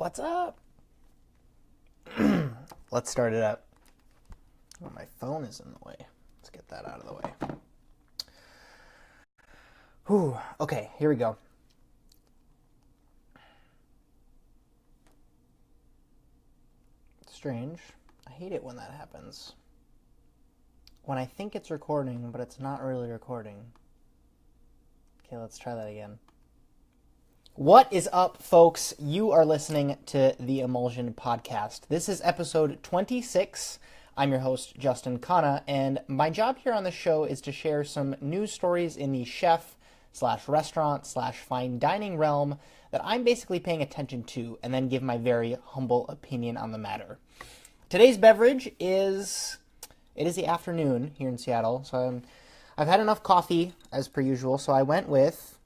What's up? Let's start it up. Oh, my phone is in the way. Let's get that out of the way. Whew. Okay, here we go. Strange. I hate it when that happens. When I think it's recording, but it's not really recording. Okay, let's try that again. What is up, folks? You are listening to the Emulsion podcast. This is episode 26. I'm your host, Justin Khanna, and my job here on the show is to share some news stories in the chef/restaurant/fine dining realm that I'm basically paying attention to, and then give my very humble opinion on the matter. Today's beverage is... It is the afternoon here in Seattle, so I've had enough coffee, as per usual, so I went with...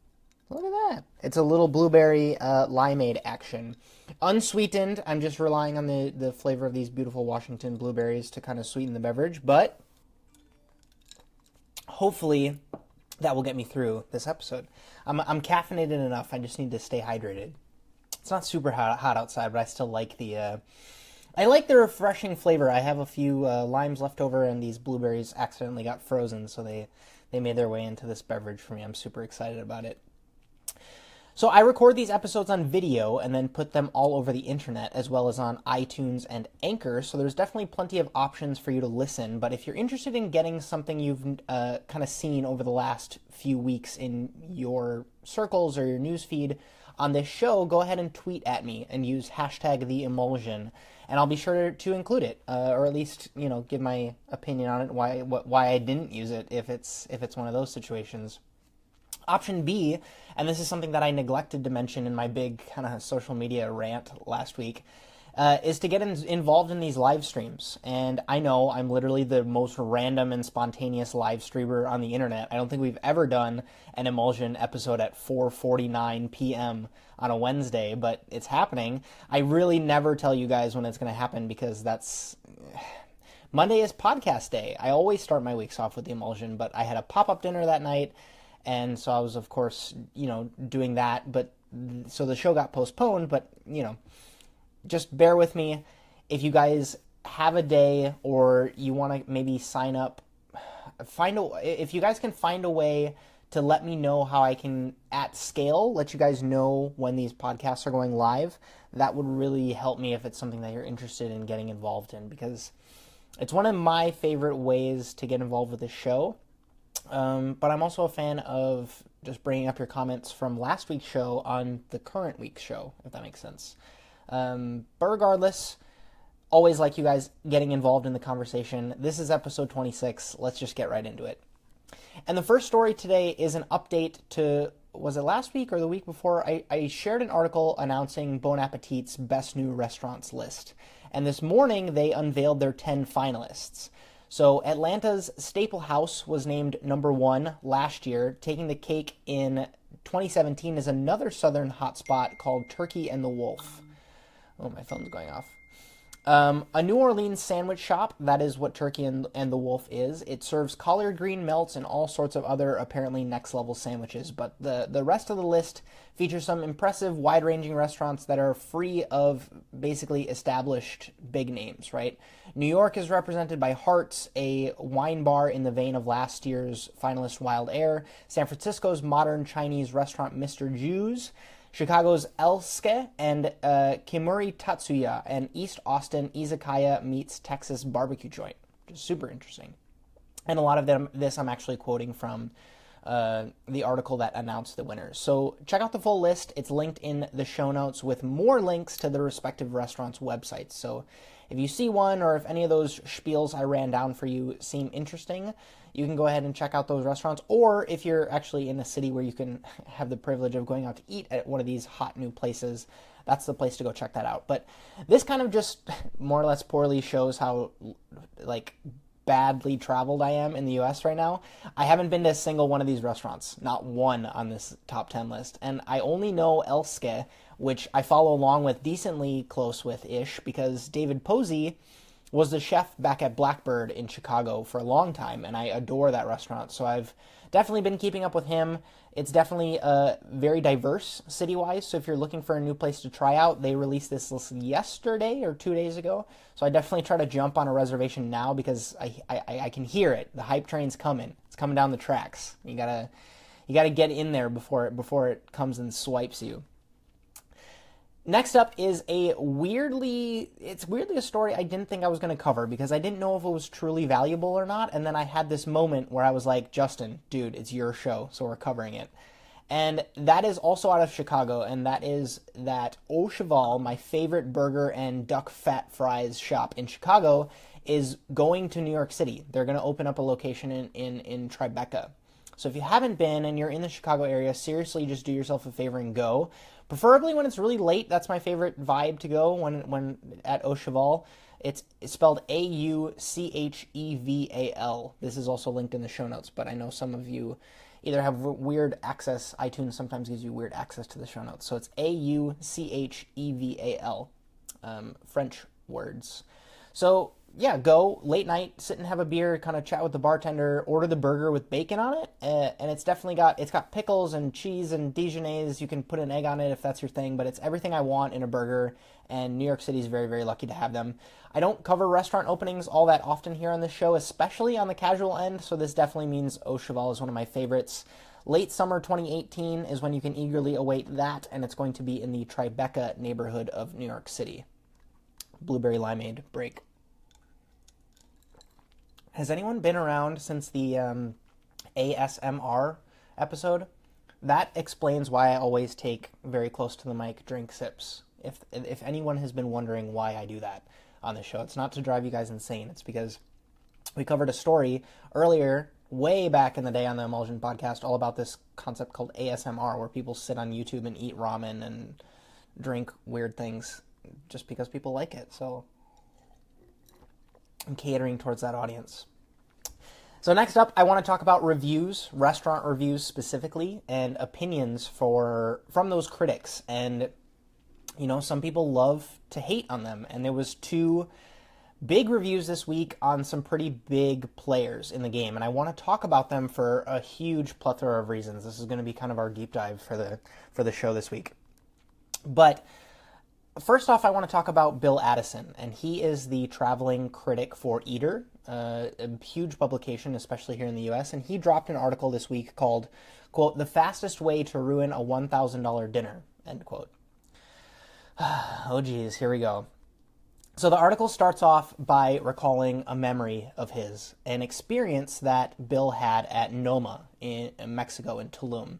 Look at that. It's a little blueberry limeade action. Unsweetened. I'm just relying on the flavor of these beautiful Washington blueberries to kind of sweeten the beverage, but hopefully that will get me through this episode. I'm caffeinated enough. I just need to stay hydrated. It's not super hot outside, but I still like the refreshing flavor. I have a few limes left over, and these blueberries accidentally got frozen, so they made their way into this beverage for me. I'm super excited about it. So I record these episodes on video and then put them all over the internet, as well as on iTunes and Anchor, so there's definitely plenty of options for you to listen. But if you're interested in getting something you've kind of seen over the last few weeks in your circles or your newsfeed on this show, go ahead and tweet at me and use #TheEmulsion, and I'll be sure to include it, or at least, give my opinion on it, why I didn't use it if it's one of those situations. Option B, and this is something that I neglected to mention in my big kind of social media rant last week, is to get involved in these live streams. And I know I'm literally the most random and spontaneous live streamer on the internet. I don't think we've ever done an Emulsion episode at 4:49 p.m. on a Wednesday, but it's happening. I really never tell you guys when it's going to happen, because Monday is podcast day. I always start my weeks off with the Emulsion, but I had a pop-up dinner that night, and so I was, of course, doing that. But so the show got postponed, but, just bear with me. If you guys have a day, or you want to maybe sign up, if you guys can find a way to let me know how I can, at scale, let you guys know when these podcasts are going live, that would really help me if it's something that you're interested in getting involved in, because it's one of my favorite ways to get involved with the show. But I'm also a fan of just bringing up your comments from last week's show on the current week's show, if that makes sense. But regardless, always like you guys getting involved in the conversation. This is episode 26. Let's just get right into it. And the first story today is an update to, was it last week or the week before? I shared an article announcing Bon Appetit's Best New Restaurants list. And this morning, they unveiled their 10 finalists. So Atlanta's Staple House was named number 1 last year. Taking the cake in 2017 is another southern hotspot called Turkey and the Wolf. Oh, my phone's going off. A New Orleans sandwich shop, that is what Turkey and the Wolf is. It serves collard green melts and all sorts of other apparently next-level sandwiches. But the rest of the list features some impressive, wide-ranging restaurants that are free of basically established big names, right? New York is represented by Hart's, a wine bar in the vein of last year's finalist Wild Air. San Francisco's modern Chinese restaurant Mr. Ju's. Chicago's Elske and Kimuri Tatsuya, and East Austin Izakaya meets Texas barbecue joint, which is super interesting. And a lot of this I'm actually quoting from the article that announced the winners. So check out the full list. It's linked in the show notes with more links to the respective restaurants' websites. So if you see one, or if any of those spiels I ran down for you seem interesting, you can go ahead and check out those restaurants. Or if you're actually in a city where you can have the privilege of going out to eat at one of these hot new places, that's the place to go check that out. But this kind of just more or less poorly shows how, badly traveled I am in the U.S. right now. I haven't been to a single one of these restaurants, not one on this top 10 list. And I only know Elske, which I follow along with decently close with-ish, because David Posey was the chef back at Blackbird in Chicago for a long time, and I adore that restaurant. So I've definitely been keeping up with him. It's definitely very diverse city-wise, so if you're looking for a new place to try out, they released this list yesterday or 2 days ago. So I definitely try to jump on a reservation now because I can hear it. The hype train's coming. It's coming down the tracks. You gotta get in there before it comes and swipes you. Next up is weirdly a story I didn't think I was going to cover because I didn't know if it was truly valuable or not, and then I had this moment where I was like, Justin, dude, it's your show, so we're covering it. And that is also out of Chicago, and that is that Au Cheval, my favorite burger and duck fat fries shop in Chicago, is going to New York City. They're going to open up a location in Tribeca. So if you haven't been and you're in the Chicago area, seriously, just do yourself a favor and go. Preferably when it's really late. That's my favorite vibe to go when at Au Cheval. It's spelled Aucheval. This is also linked in the show notes, but I know some of you either have weird access. iTunes sometimes gives you weird access to the show notes. So it's Aucheval, French words. So yeah, go late night, sit and have a beer, kind of chat with the bartender, order the burger with bacon on it, and it's got pickles and cheese and Dijonnaise. You can put an egg on it if that's your thing, but it's everything I want in a burger, and New York City is very, very lucky to have them. I don't cover restaurant openings all that often here on this show, especially on the casual end, so this definitely means Au Cheval is one of my favorites. Late summer 2018 is when you can eagerly await that, and it's going to be in the Tribeca neighborhood of New York City. Blueberry limeade break. Has anyone been around since the ASMR episode? That explains why I always take very close to the mic drink sips. If anyone has been wondering why I do that on the show, it's not to drive you guys insane. It's because we covered a story earlier, way back in the day on the Emulsion podcast, all about this concept called ASMR, where people sit on YouTube and eat ramen and drink weird things just because people like it. So I'm catering towards that audience. So next up, I want to talk about reviews, restaurant reviews specifically, and opinions from those critics. And, you know, some people love to hate on them. And there was 2 big reviews this week on some pretty big players in the game. And I want to talk about them for a huge plethora of reasons. This is going to be kind of our deep dive for the show this week. But first off, I want to talk about Bill Addison, and he is the traveling critic for Eater, a huge publication, especially here in the U.S., and he dropped an article this week called, quote, "The Fastest Way to Ruin a $1,000 Dinner," end quote. Oh, geez, here we go. So the article starts off by recalling a memory of his, an experience that Bill had at Noma in Mexico, in Tulum.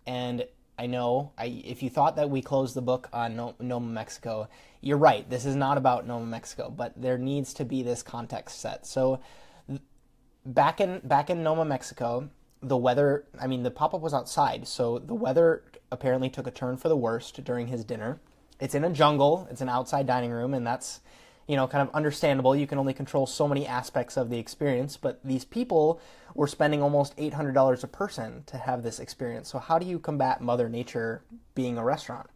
And I know, if you thought that we closed the book on Noma, Mexico, you're right. This is not about Noma, Mexico, but there needs to be this context set. So back in Noma, Mexico, the weather, the pop-up was outside, so the weather apparently took a turn for the worst during his dinner. It's in a jungle, it's an outside dining room, and that's, kind of understandable. You can only control so many aspects of the experience, but these people were spending almost $800 a person to have this experience. So how do you combat Mother Nature being a restaurant?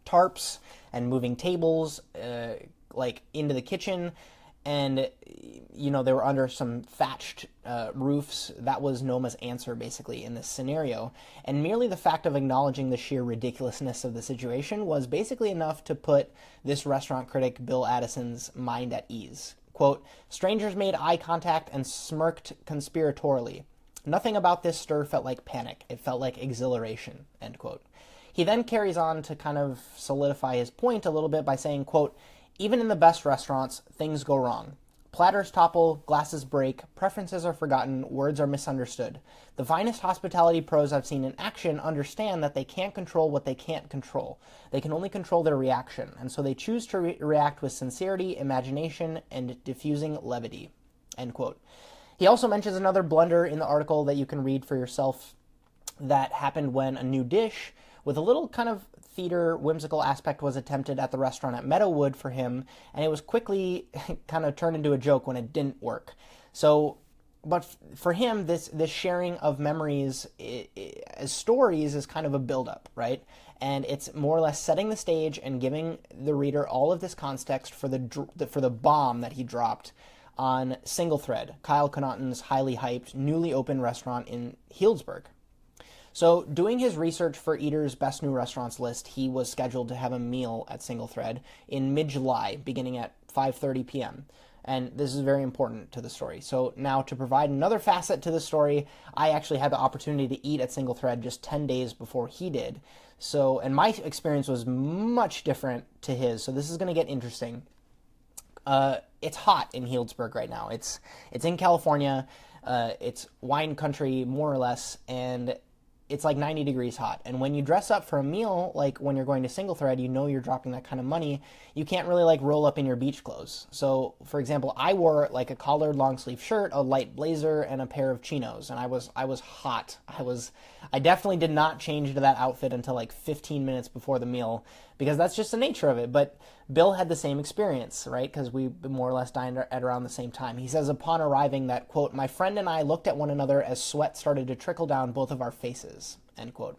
Tarps and moving tables, into the kitchen, and, they were under some thatched roofs. That was Noma's answer, basically, in this scenario. And merely the fact of acknowledging the sheer ridiculousness of the situation was basically enough to put this restaurant critic, Bill Addison's, mind at ease. Quote, "Strangers made eye contact and smirked conspiratorially. Nothing about this stir felt like panic. It felt like exhilaration," end quote. He then carries on to kind of solidify his point a little bit by saying, quote, "Even in the best restaurants, things go wrong. Platters topple, glasses break, preferences are forgotten, words are misunderstood. The finest hospitality pros I've seen in action understand that they can't control what they can't control. They can only control their reaction, and so they choose to react with sincerity, imagination, and diffusing levity," end quote. He also mentions another blunder in the article that you can read for yourself that happened when a new dish with a little kind of theater whimsical aspect was attempted at the restaurant at Meadowood for him, and it was quickly kind of turned into a joke when it didn't work. So, but for him, this sharing of memories as stories is kind of a build-up, right? and it's more or less setting the stage and giving the reader all of this context for the bomb that he dropped on Single Thread, Kyle Connaughton's highly hyped, newly opened restaurant in Healdsburg. So, doing his research for Eater's Best New Restaurants list, he was scheduled to have a meal at Single Thread in mid-July, beginning at 5:30 p.m., and this is very important to the story. So now, to provide another facet to the story, I actually had the opportunity to eat at Single Thread just 10 days before he did. So, and my experience was much different to his, so this is going to get interesting. It's hot in Healdsburg right now. It's in California. It's wine country, more or less, and it's like 90 degrees hot. And when you dress up for a meal, like when you're going to Single Thread, you know you're dropping that kind of money. You can't really like roll up in your beach clothes. So, for example, I wore like a collared long sleeve shirt, a light blazer, and a pair of chinos, and I was hot. I definitely did not change into that outfit until like 15 minutes before the meal, because that's just the nature of it. But Bill had the same experience, right? Because we more or less dined at around the same time. He says upon arriving that, quote, "My friend and I looked at one another as sweat started to trickle down both of our faces," end quote.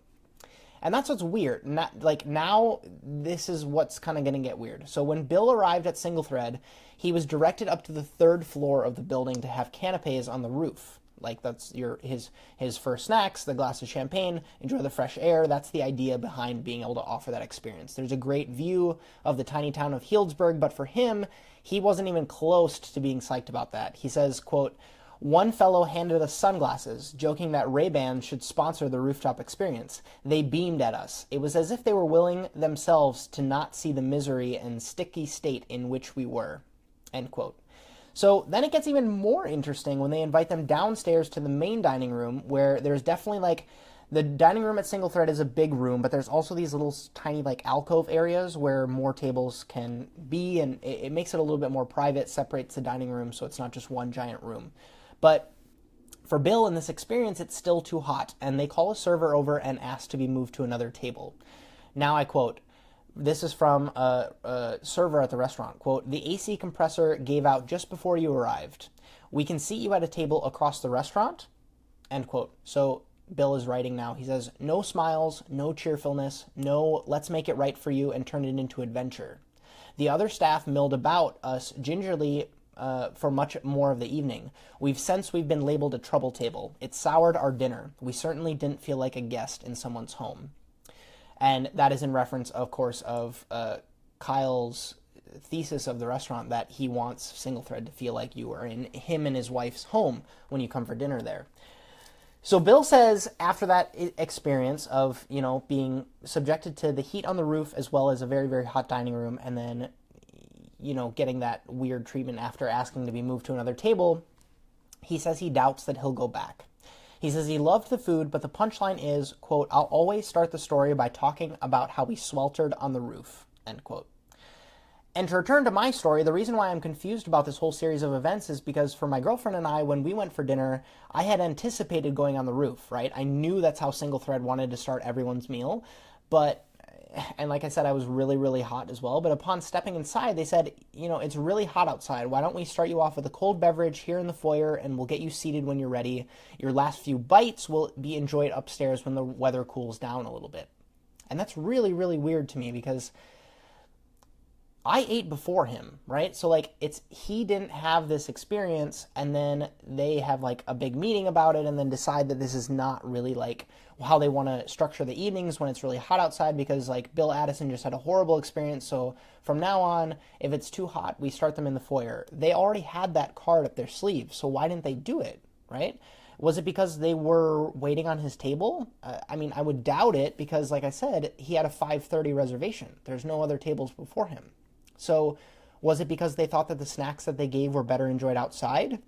And that's what's weird. Now, this is what's kind of going to get weird. So when Bill arrived at Single Thread, he was directed up to the 3rd floor of the building to have canapes on the roof. Like, that's his first snacks, the glass of champagne, enjoy the fresh air. That's the idea behind being able to offer that experience. There's a great view of the tiny town of Healdsburg, but for him, he wasn't even close to being psyched about that. He says, quote, "One fellow handed us sunglasses, joking that Ray-Ban should sponsor the rooftop experience. They beamed at us. It was as if they were willing themselves to not see the misery and sticky state in which we were," end quote. So then it gets even more interesting when they invite them downstairs to the main dining room, where there's definitely like, the dining room at Single Thread is a big room, but there's also these little tiny like alcove areas where more tables can be, and it makes it a little bit more private, separates the dining room so it's not just one giant room. But for Bill in this experience, it's still too hot, and they call a server over and ask to be moved to another table. Now I quote, this is from a server at the restaurant, quote, "The AC compressor gave out just before you arrived. We can seat you at a table across the restaurant," end quote. So Bill is writing now. He says, "No smiles, no cheerfulness, no let's make it right for you and turn it into adventure. The other staff milled about us gingerly for much more of the evening. We've been labeled a trouble table. It soured our dinner. We certainly didn't feel like a guest in someone's home." And that is in reference, of course, of Kyle's thesis of the restaurant, that he wants Single Thread to feel like you are in him and his wife's home when you come for dinner there. So Bill says after that experience of, being subjected to the heat on the roof as well as a very, very hot dining room, and then, getting that weird treatment after asking to be moved to another table, he says he doubts that he'll go back. He says he loved the food, but the punchline is, quote, "I'll always start the story by talking about how we sweltered on the roof," end quote. And to return to my story, the reason why I'm confused about this whole series of events is because for my girlfriend and I, when we went for dinner, I had anticipated going on the roof, right? I knew that's how Single Thread wanted to start everyone's meal, and like I said, I was really, really hot as well. But upon stepping inside, they said, "It's really hot outside. Why don't we start you off with a cold beverage here in the foyer, and we'll get you seated when you're ready. Your last few bites will be enjoyed upstairs when the weather cools down a little bit." And that's really, really weird to me, because I ate before him, right? So he didn't have this experience, and then they have like a big meeting about it and then decide that this is not really like how they want to structure the evenings when it's really hot outside, because like Bill Addison just had a horrible experience. So from now on, if it's too hot, we start them in the foyer. They already had that card up their sleeve. So why didn't they do it, right? Was it because they were waiting on his table? I would doubt it, because like I said, he had a 5:30 reservation. There's no other tables before him. So was it because they thought that the snacks that they gave were better enjoyed outside?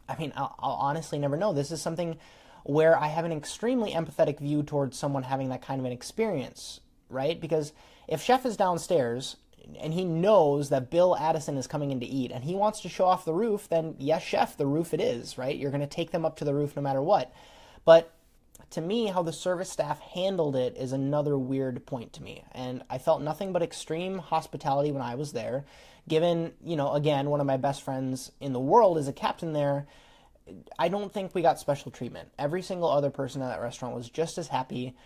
I'll honestly never know. This is something where I have an extremely empathetic view towards someone having that kind of an experience, right? Because if Chef is downstairs and he knows that Bill Addison is coming in to eat and he wants to show off the roof, then yes, Chef, the roof it is, right? You're going to take them up to the roof no matter what. But to me, how the service staff handled it is another weird point to me. And I felt nothing but extreme hospitality when I was there. Given, again, one of my best friends in the world is a captain there, I don't think we got special treatment. Every single other person at that restaurant was just as happy.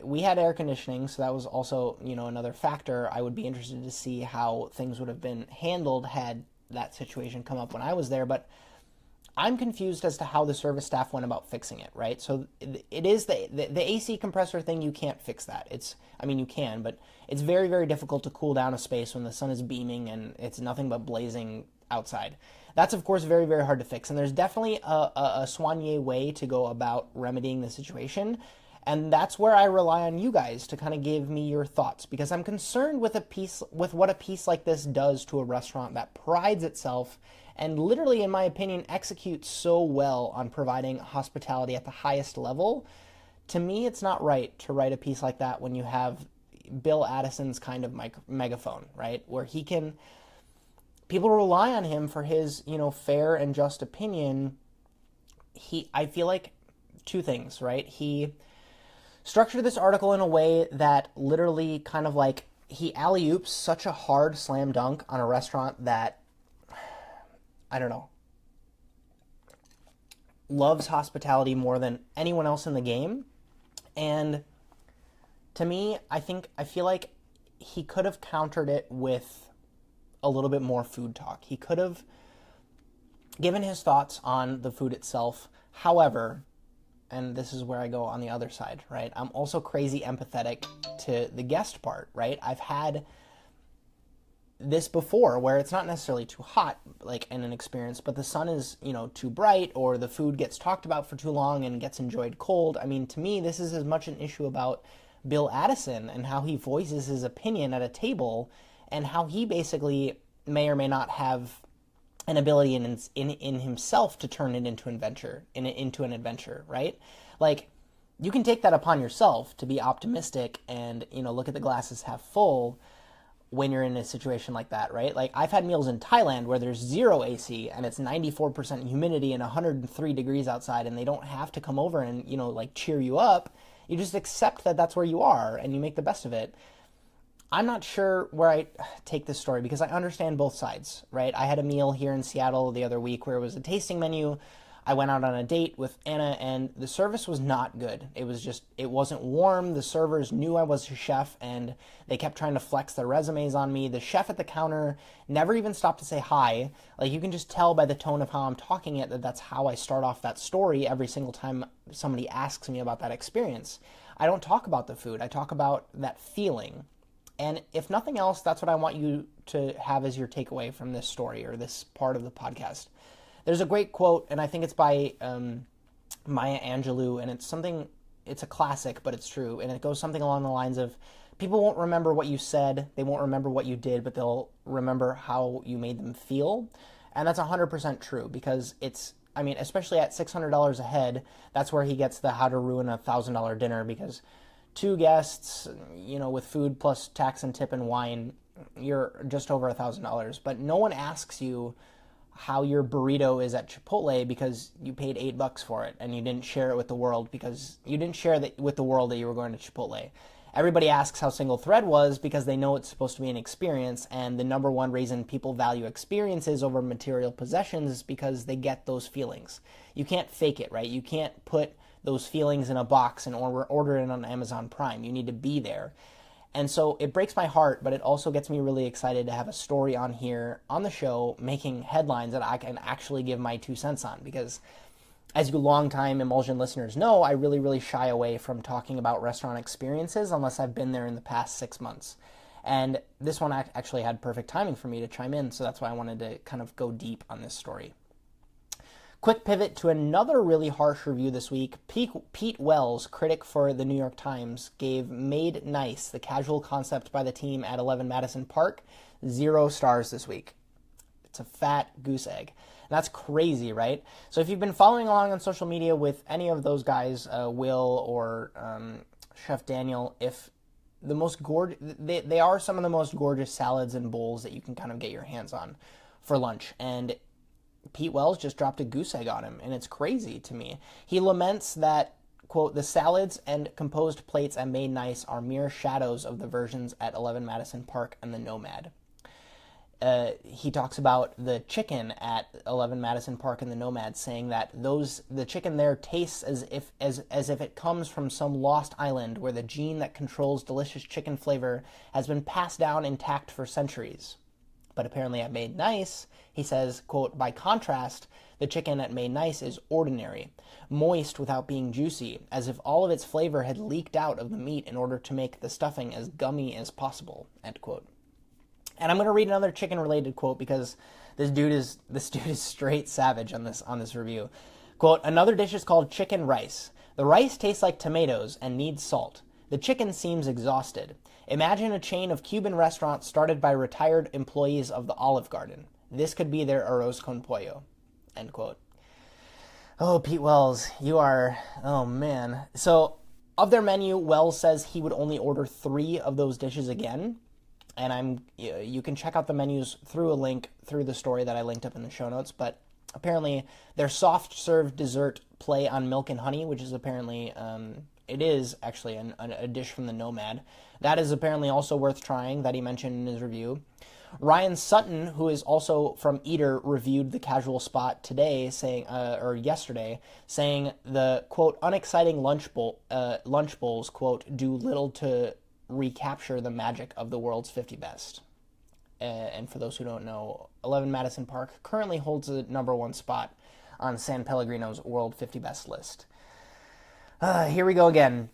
we had air conditioning, so that was also, another factor. I would be interested to see how things would have been handled had that situation come up when I was there, but I'm confused as to how the service staff went about fixing it, right? So it is the AC compressor thing, you can't fix that. You can, but it's very, very difficult to cool down a space when the sun is beaming and it's nothing but blazing outside. That's, of course, very, very hard to fix, and there's definitely a soigné way to go about remedying the situation, and that's where I rely on you guys to kind of give me your thoughts, because I'm concerned with what a piece like this does to a restaurant that prides itself and literally, in my opinion, executes so well on providing hospitality at the highest level. To me, it's not right to write a piece like that when you have Bill Addison's kind of megaphone, right? Where people rely on him for his, fair and just opinion. I feel like two things, right? He structured this article in a way that literally kind of like he alley-oops such a hard slam dunk on a restaurant that, I don't know, loves hospitality more than anyone else in the game. And to me, I feel like he could have countered it with a little bit more food talk. He could have given his thoughts on the food itself. However, and this is where I go on the other side, right? I'm also crazy empathetic to the guest part, right? I've had this before where it's not necessarily too hot, like in an experience, but the sun is, too bright, or the food gets talked about for too long and gets enjoyed cold. I mean, to me, this is as much an issue about Bill Addison and how he voices his opinion at a table, and how he basically may or may not have an ability in himself to turn it into an adventure, right? Like, you can take that upon yourself to be optimistic and, look at the glasses half full when you're in a situation like that, right? Like, I've had meals in Thailand where there's zero AC and it's 94% humidity and 103 degrees outside, and they don't have to come over and, cheer you up. You just accept that that's where you are and you make the best of it. I'm not sure where I take this story, because I understand both sides, right? I had a meal here in Seattle the other week where it was a tasting menu. I went out on a date with Anna, and the service was not good. It wasn't warm. The servers knew I was a chef, and they kept trying to flex their resumes on me. The chef at the counter never even stopped to say hi. Like, you can just tell by the tone of how I'm talking it that that's how I start off that story every single time somebody asks me about that experience. I don't talk about the food. I talk about that feeling. And if nothing else, that's what I want you to have as your takeaway from this story or this part of the podcast. There's a great quote, and I think it's by Maya Angelou, and it's a classic, but it's true. And it goes something along the lines of, people won't remember what you said, they won't remember what you did, but they'll remember how you made them feel. And that's 100% true, because especially at $600 a head, that's where he gets the how to ruin a $1,000 dinner, because 2 guests, with food plus tax and tip and wine, you're just over $1,000. But no one asks you how your burrito is at Chipotle because you paid $8 for it and you didn't share it with the world, because you didn't share that with the world that you were going to Chipotle. Everybody asks how Single Thread was because they know it's supposed to be an experience, and the number one reason people value experiences over material possessions is because they get those feelings. You can't fake it, right? You can't put those feelings in a box and order it on Amazon Prime. You need to be there. And so it breaks my heart, but it also gets me really excited to have a story on here on the show making headlines that I can actually give my 2 cents on, because as you longtime Emulsion listeners know, I really, really shy away from talking about restaurant experiences unless I've been there in the past 6 months. And this one actually had perfect timing for me to chime in, so that's why I wanted to kind of go deep on this story. Quick pivot to another really harsh review this week. Pete Wells, critic for the New York Times, gave Made Nice, the casual concept by the team at 11 Madison Park, 0 stars this week. It's a fat goose egg. And that's crazy, right? So if you've been following along on social media with any of those guys, Will or Chef Daniel, if the most they are some of the most gorgeous salads and bowls that you can kind of get your hands on for lunch. And Pete Wells just dropped a goose egg on him, and it's crazy to me. He laments that, quote, the salads and composed plates at Made Nice are mere shadows of the versions at 11 Madison Park and the Nomad. he talks about the chicken at 11 Madison Park in the Nomad, saying that the chicken there tastes as if it comes from some lost island where the gene that controls delicious chicken flavor has been passed down intact for centuries. But apparently at Made Nice, he says, quote, by contrast, the chicken at Made Nice is ordinary, moist without being juicy, as if all of its flavor had leaked out of the meat in order to make the stuffing as gummy as possible, end quote. And I'm going to read another chicken-related quote because this dude is straight savage on this review. Quote, another dish is called chicken rice. The rice tastes like tomatoes and needs salt. The chicken seems exhausted. Imagine a chain of Cuban restaurants started by retired employees of the Olive Garden. This could be their arroz con pollo, end quote. Oh, Pete Wells, you are, oh man. So, of their menu, Wells says he would only order 3 of those dishes again. And you can check out the menus through a link through the story that I linked up in the show notes. But apparently, their soft-serve dessert play on milk and honey, which is apparently, it is actually a dish from the Nomad. That is apparently also worth trying, that he mentioned in his review. Ryan Sutton, who is also from Eater, reviewed the Casual Spot today, yesterday, saying the, quote, unexciting lunch bowls, quote, do little to recapture the magic of the world's 50 best. And for those who don't know, 11 Madison Park currently holds the #1 spot on San Pellegrino's World 50 Best list. Here we go again.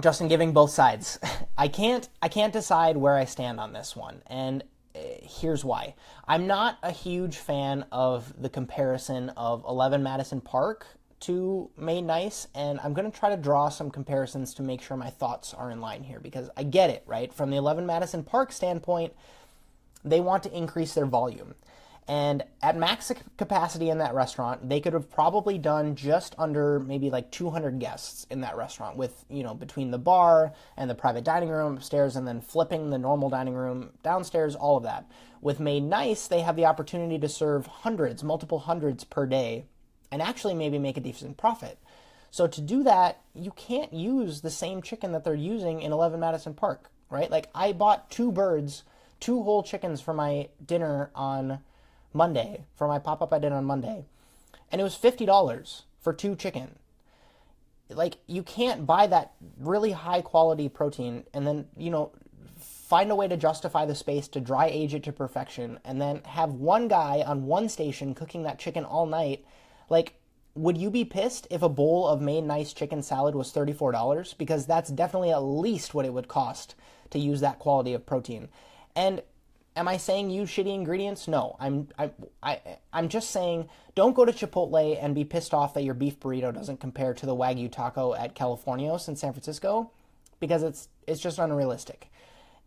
Justin giving both sides. I can't decide where I stand on this one, and here's why. I'm not a huge fan of the comparison of 11 Madison Park to Made Nice, and I'm going to try to draw some comparisons to make sure my thoughts are in line here, because I get it, right? From the 11 Madison Park standpoint, they want to increase their volume. And at max capacity in that restaurant, they could have probably done just under maybe like 200 guests in that restaurant with, between the bar and the private dining room upstairs and then flipping the normal dining room downstairs, all of that. With Made Nice, they have the opportunity to serve multiple hundreds per day, and actually maybe make a decent profit. So to do that, you can't use the same chicken that they're using in 11 Madison Park, right? Like, I bought 2 whole chickens for my dinner on Monday, for my pop-up I did on Monday, and it was $50 for 2 chicken. Like, you can't buy that really high-quality protein and then, find a way to justify the space to dry age it to perfection and then have one guy on one station cooking that chicken all night. Like, would you be pissed if a bowl of Made Nice chicken salad was $34? Because that's definitely at least what it would cost to use that quality of protein. And am I saying use shitty ingredients? No. I'm just saying don't go to Chipotle and be pissed off that your beef burrito doesn't compare to the Wagyu taco at Californios in San Francisco, because it's just unrealistic.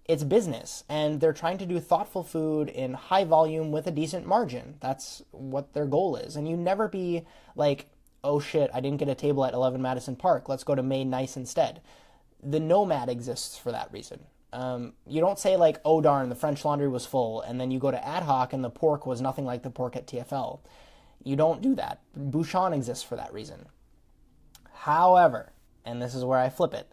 It's business, and they're trying to do thoughtful food in high volume with a decent margin. That's what their goal is. And you never be like, oh shit, I didn't get a table at 11 Madison Park. Let's go to Made Nice instead. The Nomad exists for that reason. You don't say like, oh darn, the French Laundry was full, and then you go to Ad Hoc and the pork was nothing like the pork at TFL. You don't do that. Bouchon exists for that reason. However, and this is where I flip it,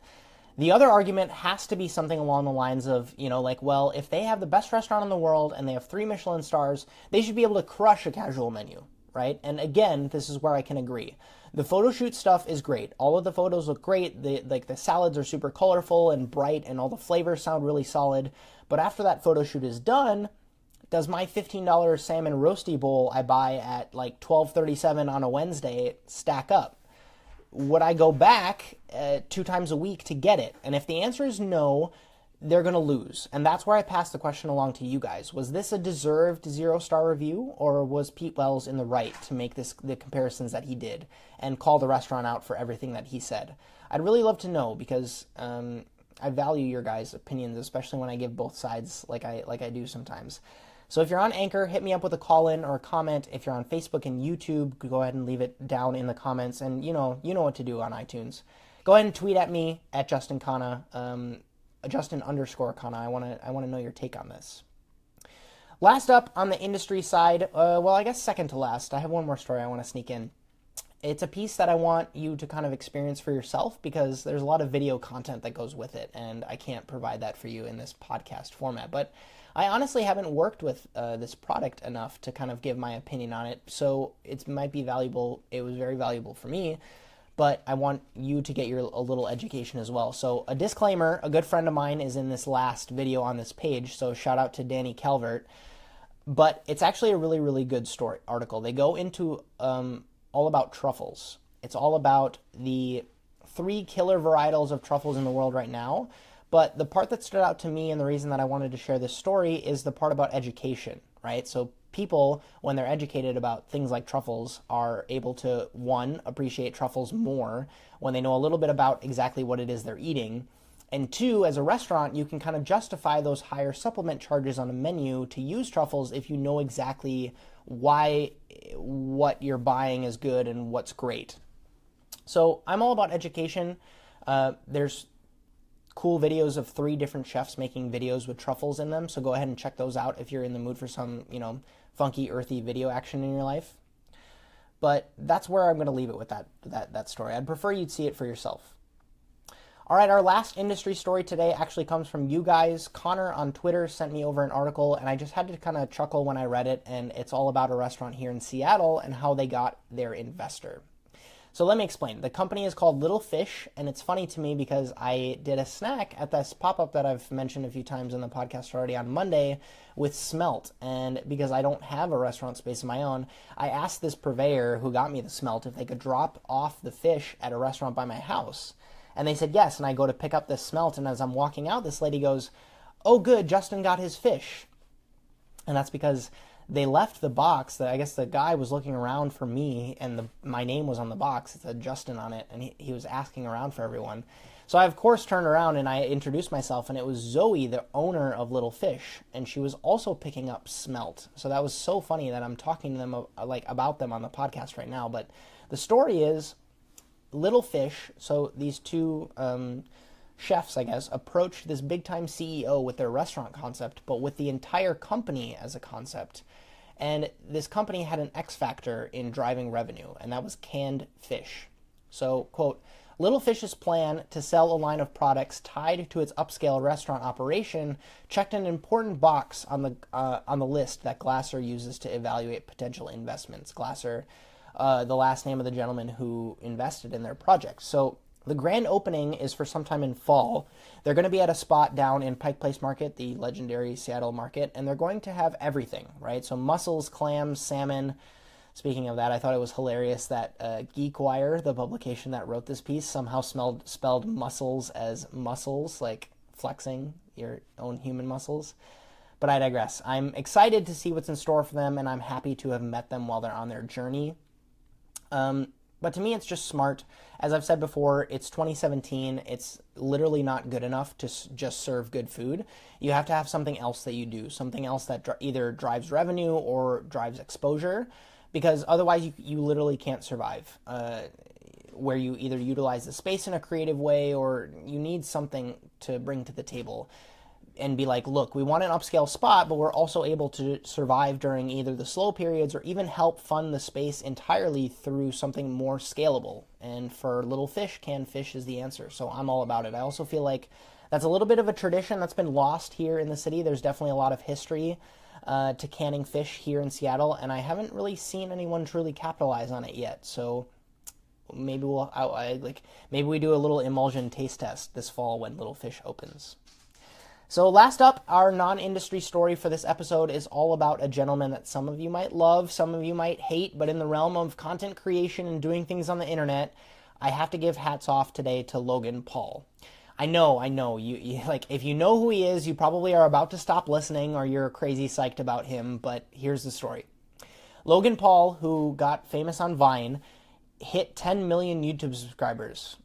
the other argument has to be something along the lines of, well, if they have the best restaurant in the world and they have 3 Michelin stars, they should be able to crush a casual menu, right? And again, this is where I can agree. The photo shoot stuff is great. All of the photos look great. The salads are super colorful and bright, and all the flavors sound really solid. But after that photo shoot is done, does my $15 salmon roasty bowl I buy at like $12.37 on a Wednesday stack up? Would I go back 2 times a week to get it? And if the answer is no, they're going to lose. And that's where I passed the question along to you guys. Was this a deserved 0-star review, or was Pete Wells in the right to make the comparisons that he did and call the restaurant out for everything that he said? I'd really love to know, because I value your guys' opinions, especially when I give both sides like I do sometimes. So if you're on Anchor, hit me up with a call-in or a comment. If you're on Facebook and YouTube, go ahead and leave it down in the comments. And you know what to do on iTunes. Go ahead and tweet at me at Justin Khanna, Justin_Khanna. I want to know your take on this. Last up on the industry side, well, I guess second to last, I have one more story I want to sneak in. it's a piece that I want you to kind of experience for yourself because there's a lot of video content that goes with it, and I can't provide that for you in this podcast format. But I honestly haven't worked with this product enough to kind of give my opinion on it, so it might be valuable. It was very valuable for me, but I want you to get a little education as well. So a disclaimer, a good friend of mine is in this last video on this page, so shout out to Danny Calvert. But it's actually a really, really good article. They go into all about truffles. It's all about the 3 killer varietals of truffles in the world right now. But the part that stood out to me and the reason that I wanted to share this story is the part about education, right? So people, when they're educated about things like truffles, are able to, 1, appreciate truffles more when they know a little bit about exactly what it is they're eating. And 2, as a restaurant, you can kind of justify those higher supplement charges on a menu to use truffles if you know exactly why what you're buying is good and what's great. So I'm all about education. There's cool videos of 3 different chefs making videos with truffles in them, so go ahead and check those out if you're in the mood for some, funky, earthy video action in your life. But that's where I'm going to leave it with that story. I'd prefer you'd see it for yourself. All right, our last industry story today actually comes from you guys. Connor on Twitter sent me over an article, and I just had to kind of chuckle when I read it, and it's all about a restaurant here in Seattle and how they got their investor. So let me explain. The company is called Little Fish, and it's funny to me because I did a snack at this pop-up that I've mentioned a few times in the podcast already on Monday with smelt, and because I don't have a restaurant space of my own, I asked this purveyor who got me the smelt if they could drop off the fish at a restaurant by my house. And they said yes, and I go to pick up this smelt, and as I'm walking out, this lady goes, "Oh good, Justin got his fish." And that's because they left the box. That I guess the guy was looking around for me, and my name was on the box. It said Justin on it, and he was asking around for everyone. So I, of course, turned around, and I introduced myself, and it was Zoe, the owner of Little Fish, and she was also picking up smelt. So that was so funny that I'm talking to them about them on the podcast right now. But the story is, Little Fish, so these 2 chefs, I guess, approached this big-time CEO with their restaurant concept, but with the entire company as a concept. And this company had an X factor in driving revenue, and that was canned fish. So, quote, Little Fish's plan to sell a line of products tied to its upscale restaurant operation checked an important box on the list that Glasser uses to evaluate potential investments. Glasser, the last name of the gentleman who invested in their project. So the grand opening is for sometime in fall. They're going to be at a spot down in Pike Place Market, the legendary Seattle market, and they're going to have everything, right? So mussels, clams, salmon. Speaking of that, I thought it was hilarious that GeekWire, the publication that wrote this piece, somehow spelled mussels as muscles, like flexing your own human muscles. But I digress. I'm excited to see what's in store for them, and I'm happy to have met them while they're on their journey. But to me, it's just smart. As I've said before, it's 2017. It's literally not good enough to just serve good food. You have to have something else that you do, something else that either drives revenue or drives exposure, because otherwise you literally can't survive, where you either utilize the space in a creative way or you need something to bring to the table and be like, look, we want an upscale spot, but we're also able to survive during either the slow periods or even help fund the space entirely through something more scalable. And for Little Fish, canned fish is the answer. So I'm all about it. I also feel like that's a little bit of a tradition that's been lost here in the city. There's definitely a lot of history to canning fish here in Seattle, and I haven't really seen anyone truly capitalize on it yet. So maybe maybe we do a little Emulsion taste test this fall when Little Fish opens. So last up, our non-industry story for this episode is all about a gentleman that some of you might love, some of you might hate, but in the realm of content creation and doing things on the internet, I have to give hats off today to Logan Paul. I know, you like, if you know who he is, you probably are about to stop listening or you're crazy psyched about him, but here's the story. Logan Paul, who got famous on Vine, hit 10 million YouTube subscribers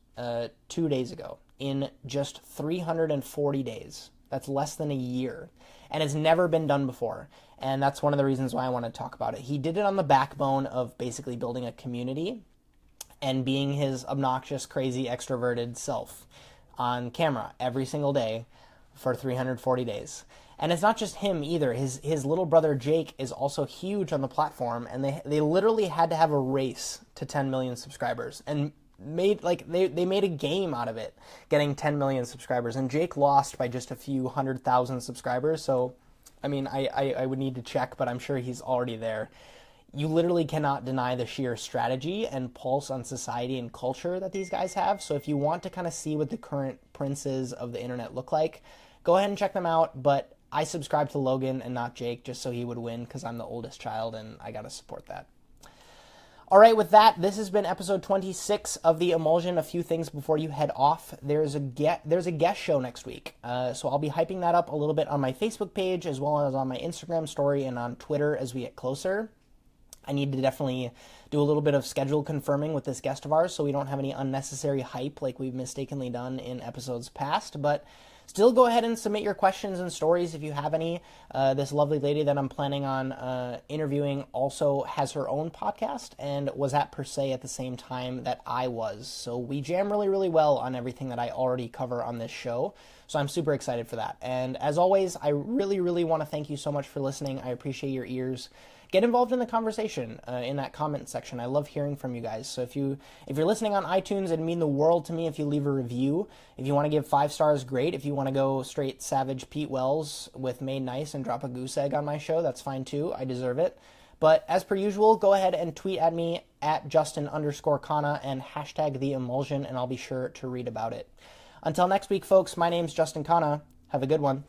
2 days ago in just 340 days. That's less than a year, and it's never been done before, and that's one of the reasons why I want to talk about it. He did it on the backbone of basically building a community and being his obnoxious, crazy, extroverted self on camera every single day for 340 days. And it's not just him either. His little brother Jake is also huge on the platform, and they literally had to have a race to 10 million subscribers, and they made a game out of it, getting 10 million subscribers. And Jake lost by just a few 100,000 subscribers. So, I mean, I would need to check, but I'm sure he's already there. You literally cannot deny the sheer strategy and pulse on society and culture that these guys have. So if you want to kind of see what the current princes of the internet look like, go ahead and check them out. But I subscribe to Logan and not Jake just so he would win, because I'm the oldest child and I got to support that. All right, with that, this has been episode 26 of the Emulsion. A few things before you head off. There's a guest show next week, so I'll be hyping that up a little bit on my Facebook page as well as on my Instagram story and on Twitter as we get closer. I need to definitely do a little bit of schedule confirming with this guest of ours so we don't have any unnecessary hype like we've mistakenly done in episodes past, but still go ahead and submit your questions and stories if you have any. This lovely lady that I'm planning on interviewing also has her own podcast and was at Per Se at the same time that I was. So we jam really, really well on everything that I already cover on this show. So I'm super excited for that. And as always, I really, really want to thank you so much for listening. I appreciate your ears. Get involved in the conversation in that comment section. I love hearing from you guys. So if you're listening on iTunes, it'd mean the world to me if you leave a review. If you want to give 5 stars, great. If you want to go straight Savage Pete Wells with Made Nice and drop a goose egg on my show, that's fine too. I deserve it. But as per usual, go ahead and tweet at me at Justin_Khanna and hashtag the Emulsion, and I'll be sure to read about it. Until next week, folks, my name's Justin Khanna. Have a good one.